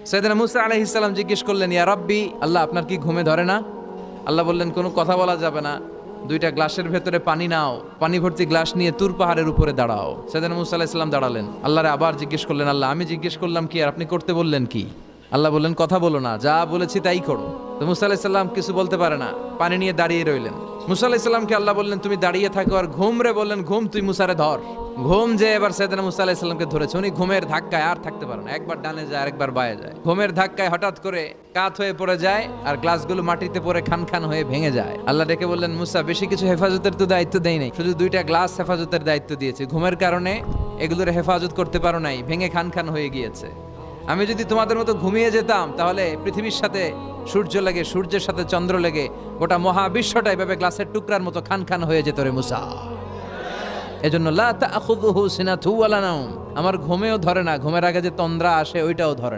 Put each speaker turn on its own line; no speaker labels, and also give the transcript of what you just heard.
সাইয়েদনা মুসা আলাইহিস সালাম জিজ্ঞেস করলেন, ইয়া রাব্বি, আল্লাহ আপনার কি ঘুমে ধরে না? আল্লাহ বললেন, কোনো কথা বলা যাবে না, দুইটা গ্লাসের ভেতরে পানি নাও, পানি ভর্তি গ্লাস নিয়ে তুর পাহাড়ের উপরে দাঁড়াও। সাইয়েদনা মুসা আলাইহিস সালাম দাঁড়ালেন। আল্লাহরে আবার জিজ্ঞেস করলেন, আল্লাহ আমি জিজ্ঞেস করলাম কি আর আপনি করতে বললেন কি? আল্লাহ বললেন, কথা বলো না, যা বলেছি তাই করো। তো মুসা আলাইহিস সালাম কিছু বলতে পারে না, পানি নিয়ে দাঁড়িয়ে রইলেন। মুসা আলাইহিস সালামকে আল্লাহ বললেন, তুমি দাঁড়িয়ে থাকো আর ঘুম রে, বললেন ঘুম তুই মুসারে ধর। ঘুম যে এবার সাইয়েদনা মুসা আলাইহিস সালামকে ধরেছে। উনি ঘুমের ধাক্কায় আর থাকতে পারেন না, একবার ডানে যায় আরেকবার বায়ে যায়। ঘুমের ধাক্কায় হঠাৎ করে কাত হয়ে পড়ে যায় আর গ্লাসগুলো মাটিতে পড়ে খান খান হয়ে ভেঙে যায়। আল্লাহ ডেকে বললেন, মুসা বেশি কিছু হেফাজতের তো দায়িত্ব দেই নাই, শুধু দুইটা গ্লাস হেফাজতের দায়িত্ব দিয়েছি। ঘুমের কারণে এগুলোর হেফাজত করতে পারো নাই, ভেঙে খান খান হয়ে গিয়েছে। আমি যদি তোমাদের মতো ঘুমিয়ে যেতাম তাহলে পৃথিবীর সাথে সূর্য লেগে, সূর্যের সাথে চন্দ্র লেগে গোটা মহাবিশ্বটা এভাবে গ্লাসের টুকরার মতো খান খান হয়ে যেত রে মুসা। এজন্য লা তাখুযুহু সিনাতু ওয়ালা নাওম, আমার ঘুমেও ধরে না, ঘুমের আগে যে তন্দ্রা আসে ওইটাও ধরে না।